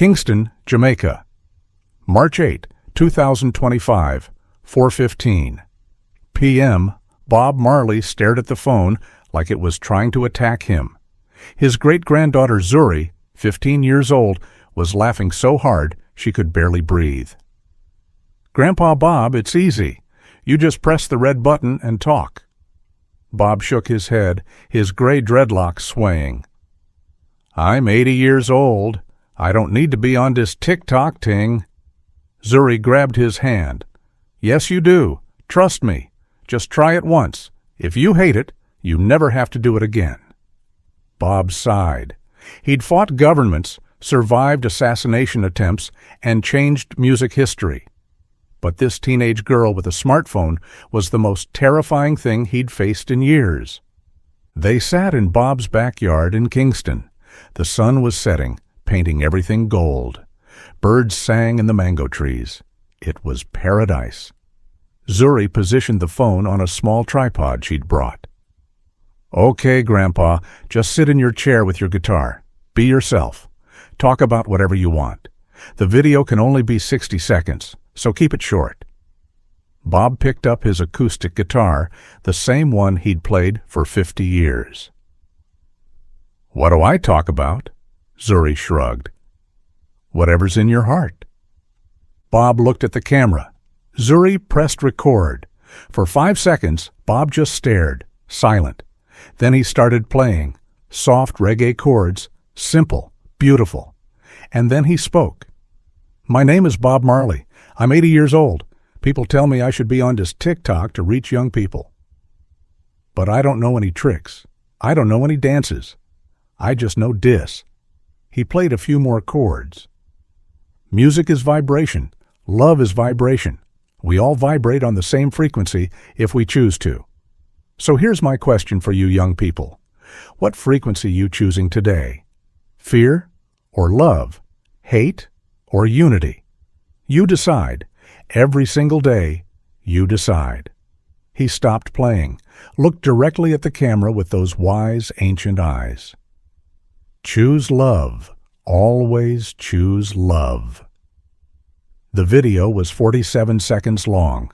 Kingston, Jamaica. March 8, 2025, 4:15 p.m. Bob Marley stared at the phone like it was trying to attack him. His great-granddaughter Zuri, 15 years old, was laughing so hard she could barely breathe. "Grandpa Bob, it's easy. You just press the red button and talk." Bob shook his head, his gray dreadlocks swaying. "I'm 80 years old. I don't need to be on this TikTok ting." Zuri grabbed his hand. "Yes, you do. Trust me. Just try it once. If you hate it, you never have to do it again." Bob sighed. He'd fought governments, survived assassination attempts, and changed music history. But this teenage girl with a smartphone was the most terrifying thing he'd faced in years. They sat in Bob's backyard in Kingston. The sun was setting, painting everything gold. Birds sang in the mango trees. It was paradise. Zuri positioned the phone on a small tripod she'd brought. "Okay, Grandpa, just sit in your chair with your guitar. Be yourself. Talk about whatever you want. The video can only be 60 seconds, so keep it short." Bob picked up his acoustic guitar, the same one he'd played for 50 years. "What do I talk about?" Zuri shrugged. "Whatever's in your heart." Bob looked at the camera. Zuri pressed record. For 5 seconds, Bob just stared, silent. Then he started playing, soft reggae chords, simple, beautiful. And then he spoke. "My name is Bob Marley. I'm 80 years old. People tell me I should be on this TikTok to reach young people. But I don't know any tricks. I don't know any dances. I just know dis." He played a few more chords. "Music is vibration. Love is vibration. We all vibrate on the same frequency if we choose to. So here's my question for you young people. What frequency you choosing today? Fear or love? Hate or unity? You decide. Every single day, you decide." He stopped playing, looked directly at the camera with those wise, ancient eyes. Choose love. Always choose love. The video was 47 seconds long.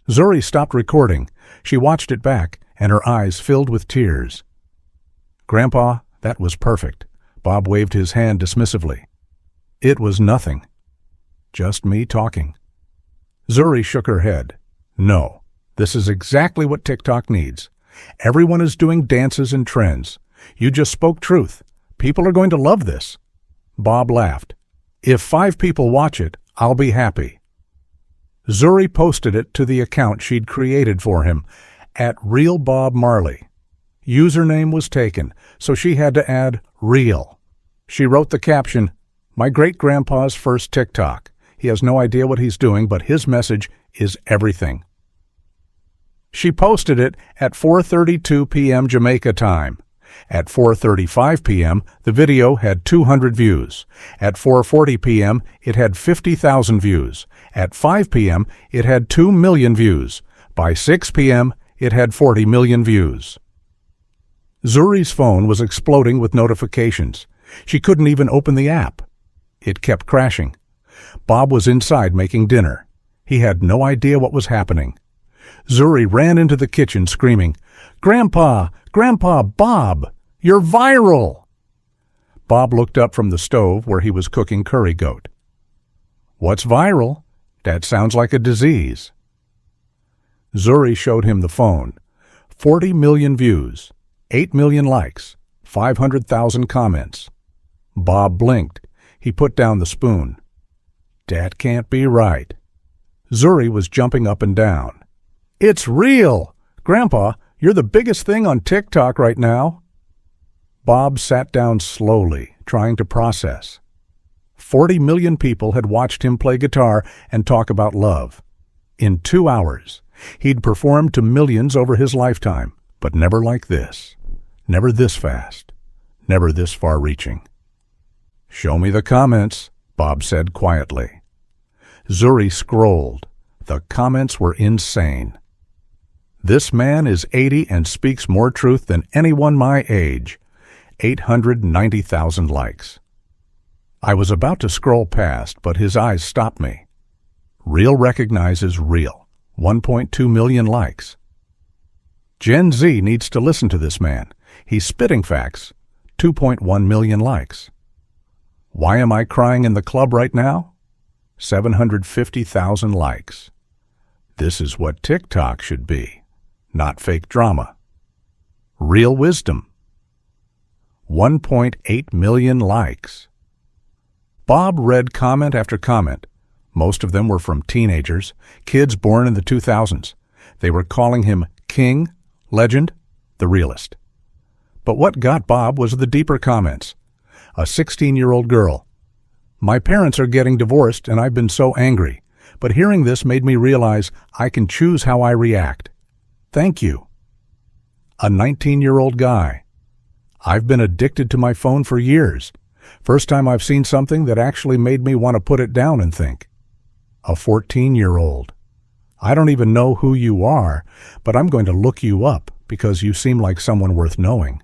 Zuri stopped recording. She watched it back, and her eyes filled with tears. "Grandpa, that was perfect." Bob waved his hand dismissively. "It was nothing. Just me talking." Zuri shook her head. "No, this is exactly what TikTok needs. Everyone is doing dances and trends. You just spoke truth. People are going to love this." Bob laughed. "If 5 people watch it, I'll be happy." Zuri posted it to the account she'd created for him, at Real Bob Marley. Username was taken, so she had to add real. She wrote the caption, "My great-grandpa's first TikTok. He has no idea what he's doing, but his message is everything." She posted it at 4:32 p.m. Jamaica time. At 4:35 p.m., the video had 200 views. At 4:40 p.m., it had 50,000 views. At 5 p.m., it had 2 million views. By 6 p.m., it had 40 million views. Zuri's phone was exploding with notifications. She couldn't even open the app. It kept crashing. Bob was inside making dinner. He had no idea what was happening. Zuri ran into the kitchen screaming, "Grandpa! Grandpa Bob! You're viral!" Bob looked up from the stove where he was cooking curry goat. "What's viral? That sounds like a disease." Zuri showed him the phone. 40 million views, 8 million likes, 500,000 comments. Bob blinked. He put down the spoon. "That can't be right." Zuri was jumping up and down. "It's real! Grandpa, you're the biggest thing on TikTok right now." Bob sat down slowly, trying to process. 40 million people had watched him play guitar and talk about love. In 2 hours, he'd performed to millions over his lifetime, but never like this. Never this fast. Never this far-reaching. "Show me the comments," Bob said quietly. Zuri scrolled. The comments were insane. "This man is 80 and speaks more truth than anyone my age." 890,000 likes. I was about to scroll past, but his eyes stopped me. Real recognizes real. 1.2 million likes. Gen Z needs to listen to this man. He's spitting facts. 2.1 million likes. Why am I crying in the club right now? 750,000 likes. This is what TikTok should be, not fake drama. Real wisdom. 1.8 million likes. Bob read comment after comment. Most of them were from teenagers, kids born in the 2000s. They were calling him king, legend, the realest. But what got Bob was the deeper comments. A 16-year-old girl. My parents are getting divorced and I've been so angry, but hearing this made me realize I can choose how I react. Thank you. A 19-year-old guy. I've been addicted to my phone for years. First time I've seen something that actually made me want to put it down and think. A 14-year-old. I don't even know who you are, but I'm going to look you up because you seem like someone worth knowing.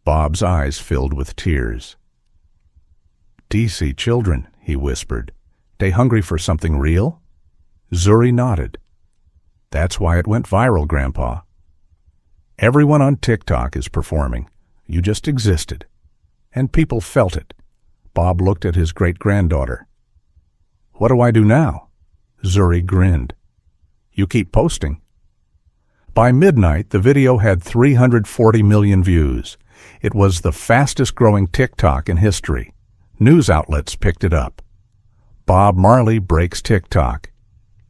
Bob's eyes filled with tears. DC children, he whispered. They hungry for something real? Zuri nodded. That's why it went viral, Grandpa. Everyone on TikTok is performing. You just existed. And people felt it. Bob looked at his great-granddaughter. What do I do now? Zuri grinned. You keep posting. By midnight, the video had 340 million views. It was the fastest-growing TikTok in history. News outlets picked it up. Bob Marley breaks TikTok.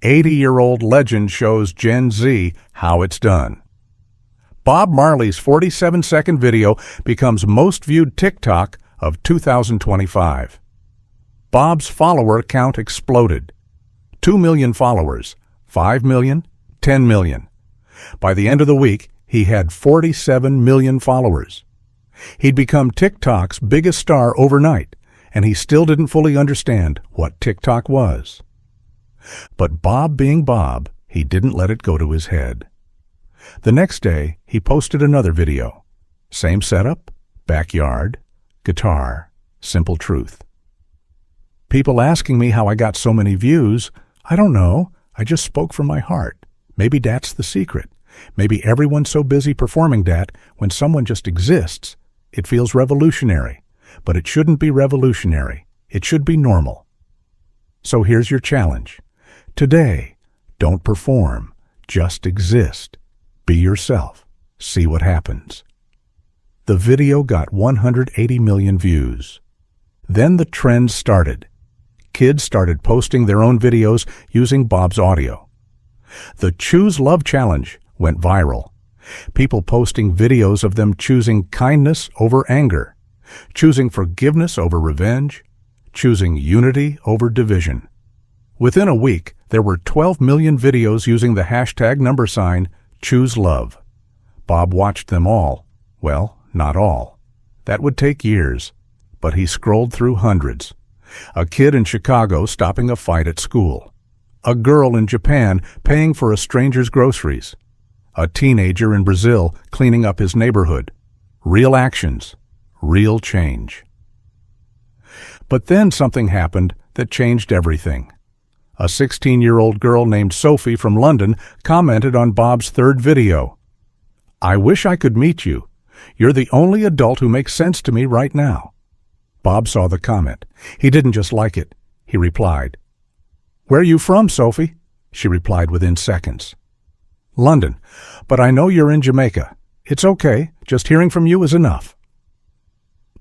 80-year-old legend shows Gen Z how it's done. Bob Marley's 47-second video becomes most viewed TikTok of 2025. Bob's follower count exploded. 2 million followers, 5 million, 10 million. By the end of the week, he had 47 million followers. He'd become TikTok's biggest star overnight, and he still didn't fully understand what TikTok was. But Bob being Bob, he didn't let it go to his head. The next day, he posted another video. Same setup, backyard, guitar, simple truth. People asking me how I got so many views, I don't know, I just spoke from my heart. Maybe that's the secret. Maybe everyone's so busy performing that when someone just exists, it feels revolutionary. But it shouldn't be revolutionary. It should be normal. So here's your challenge. Today, don't perform, just exist. Be yourself. See what happens. The video got 180 million views. Then the trend started. Kids started posting their own videos using Bob's audio. The Choose Love Challenge went viral. People posting videos of them choosing kindness over anger, choosing forgiveness over revenge, choosing unity over division. Within a week, there were 12 million videos using the hashtag #ChooseLove. Bob watched them all. Well, not all. That would take years, but he scrolled through hundreds. A kid in Chicago stopping a fight at school. A girl in Japan paying for a stranger's groceries. A teenager in Brazil cleaning up his neighborhood. Real actions, real change. But then something happened that changed everything. A 16-year-old girl named Sophie from London commented on Bob's third video. I wish I could meet you. You're the only adult who makes sense to me right now. Bob saw the comment. He didn't just like it. He replied. Where are you from, Sophie? She replied within seconds. London, but I know you're in Jamaica. It's okay. Just hearing from you is enough.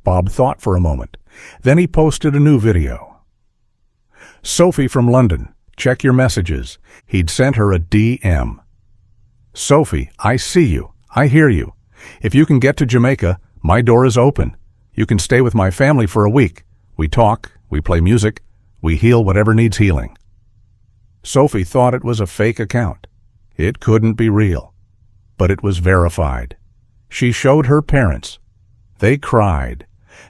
Bob thought for a moment. Then he posted a new video. Sophie from London, check your messages. He'd sent her a DM. Sophie, I see you. I hear you. If you can get to Jamaica, my door is open. You can stay with my family for a week. We talk, we play music, we heal whatever needs healing. Sophie thought it was a fake account. It couldn't be real. But it was verified. She showed her parents. They cried.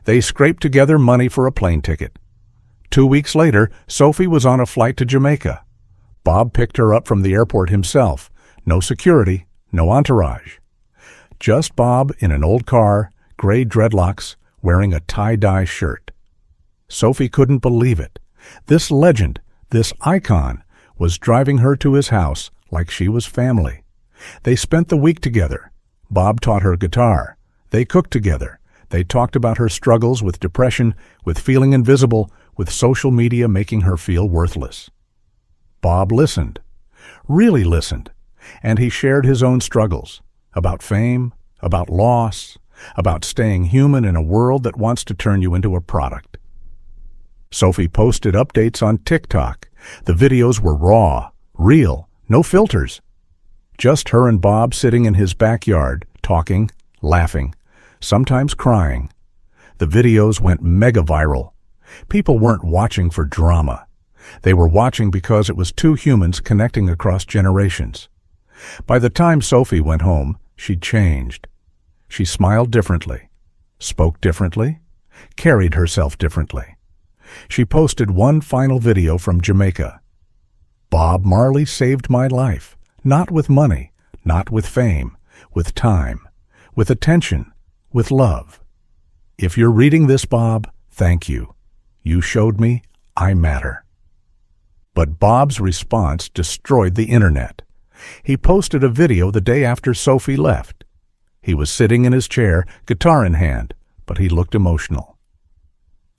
They scraped together money for a plane ticket. 2 weeks later, Sophie was on a flight to Jamaica. Bob picked her up from the airport himself. No security, no entourage. Just Bob in an old car, gray dreadlocks, wearing a tie-dye shirt. Sophie couldn't believe it. This legend, this icon, was driving her to his house like she was family. They spent the week together. Bob taught her guitar. They cooked together. They talked about her struggles with depression, with feeling invisible, with social media making her feel worthless. Bob listened, really listened, and he shared his own struggles, about fame, about loss, about staying human in a world that wants to turn you into a product. Sophie posted updates on TikTok. The videos were raw, real, no filters. Just her and Bob sitting in his backyard, talking, laughing, sometimes crying. The videos went mega viral. People weren't watching for drama. They were watching because it was two humans connecting across generations. By the time Sophie went home, she'd changed. She smiled differently, spoke differently, carried herself differently. She posted one final video from Jamaica. Bob Marley saved my life, not with money, not with fame, with time, with attention, with love. If you're reading this, Bob, thank you. You showed me I matter. But Bob's response destroyed the internet. He posted a video the day after Sophie left. He was sitting in his chair, guitar in hand, but he looked emotional.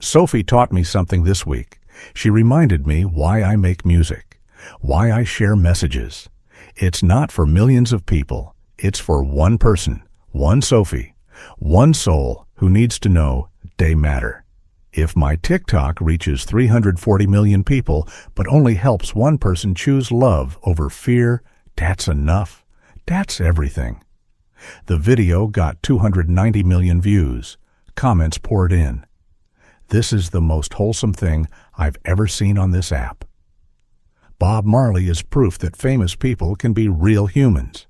Sophie taught me something this week. She reminded me why I make music, why I share messages. It's not for millions of people. It's for one person, one Sophie, one soul who needs to know they matter. If my TikTok reaches 340 million people but only helps one person choose love over fear, that's enough. That's everything. The video got 290 million views. Comments poured in. This is the most wholesome thing I've ever seen on this app. Bob Marley is proof that famous people can be real humans.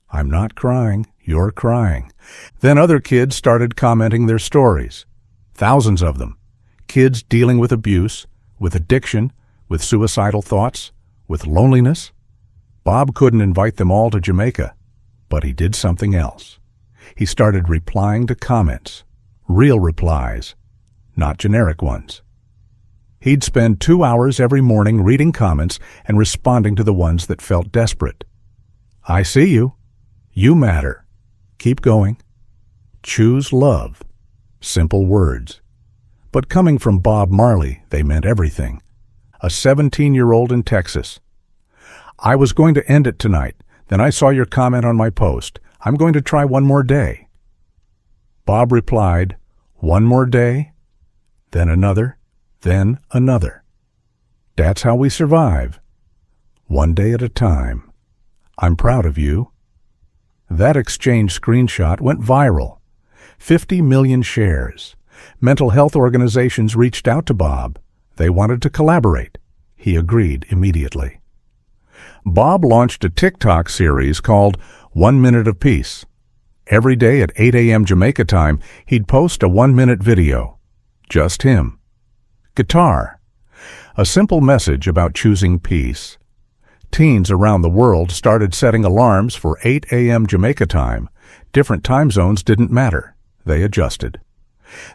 I'm not crying, you're crying. Then other kids started commenting their stories. Thousands of them. Kids dealing with abuse, with addiction, with suicidal thoughts, with loneliness. Bob couldn't invite them all to Jamaica, but he did something else. He started replying to comments, real replies, not generic ones. He'd spend 2 hours every morning reading comments and responding to the ones that felt desperate. I see you. You matter. Keep going. Choose love. Simple words. But coming from Bob Marley, they meant everything. A 17-year-old in Texas. I was going to end it tonight. Then I saw your comment on my post. I'm going to try one more day. Bob replied, one more day? Then another, then another. That's how we survive. One day at a time. I'm proud of you. That exchange screenshot went viral. 50 million shares. Mental health organizations reached out to Bob. They wanted to collaborate. He agreed immediately. Bob launched a TikTok series called 1 Minute of Peace. Every day at 8 a.m. Jamaica time, he'd post a 1-minute video. Just him. Guitar. A simple message about choosing peace. Teens around the world started setting alarms for 8 a.m. Jamaica time. Different time zones didn't matter. They adjusted.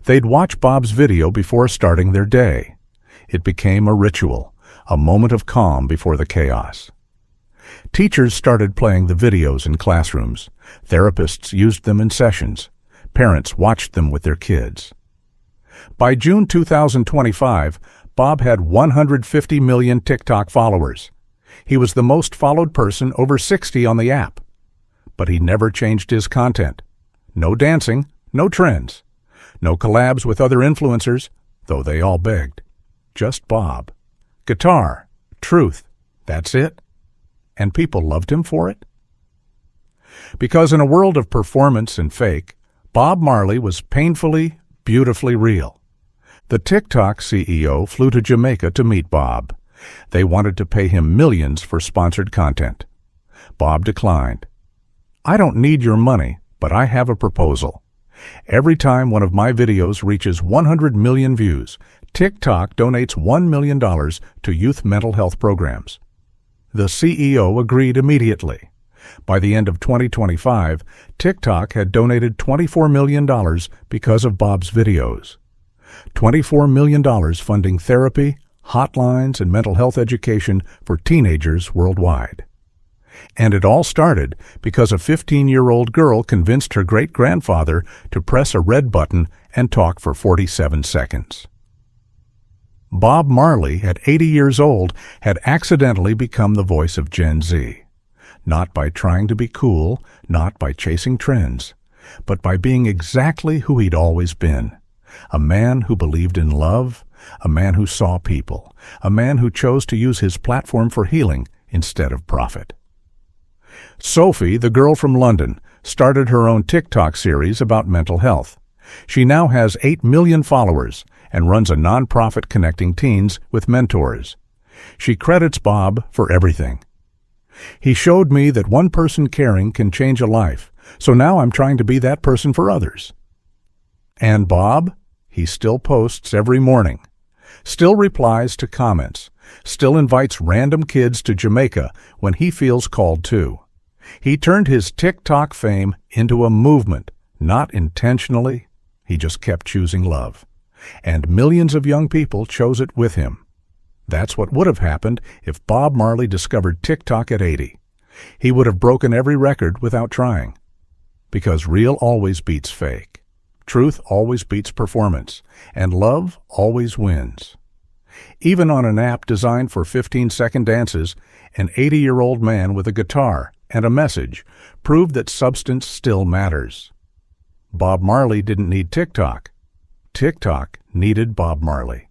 They'd watch Bob's video before starting their day. It became a ritual, a moment of calm before the chaos. Teachers started playing the videos in classrooms. Therapists used them in sessions. Parents watched them with their kids. By June 2025, Bob had 150 million TikTok followers. He was the most followed person over 60 on the app. But he never changed his content. No dancing, no trends. No collabs with other influencers, though they all begged. Just Bob. Guitar, truth, that's it. And people loved him for it. Because in a world of performance and fake, Bob Marley was painfully, beautifully real. The TikTok CEO flew to Jamaica to meet Bob. They wanted to pay him millions for sponsored content. Bob declined. I don't need your money, but I have a proposal. Every time one of my videos reaches 100 million views, TikTok donates $1 million to youth mental health programs. The CEO agreed immediately. By the end of 2025, TikTok had donated $24 million because of Bob's videos. $24 million funding therapy, hotlines, and mental health education for teenagers worldwide. And it all started because a 15-year-old girl convinced her great-grandfather to press a red button and talk for 47 seconds. Bob Marley, at 80 years old, had accidentally become the voice of Gen Z. Not by trying to be cool, not by chasing trends, but by being exactly who he'd always been. A man who believed in love, a man who saw people, a man who chose to use his platform for healing instead of profit. Sophie, the girl from London, started her own TikTok series about mental health. She now has 8 million followers and runs a nonprofit connecting teens with mentors. She credits Bob for everything. He showed me that one person caring can change a life, so now I'm trying to be that person for others. And Bob? He still posts every morning, still replies to comments, still invites random kids to Jamaica when he feels called to. He turned his TikTok fame into a movement, not intentionally. He just kept choosing love. And millions of young people chose it with him. That's what would have happened if Bob Marley discovered TikTok at 80. He would have broken every record without trying. Because real always beats fake. Truth always beats performance. And love always wins. Even on an app designed for 15-second dances, an 80-year-old man with a guitar and a message proved that substance still matters. Bob Marley didn't need TikTok. TikTok needed Bob Marley.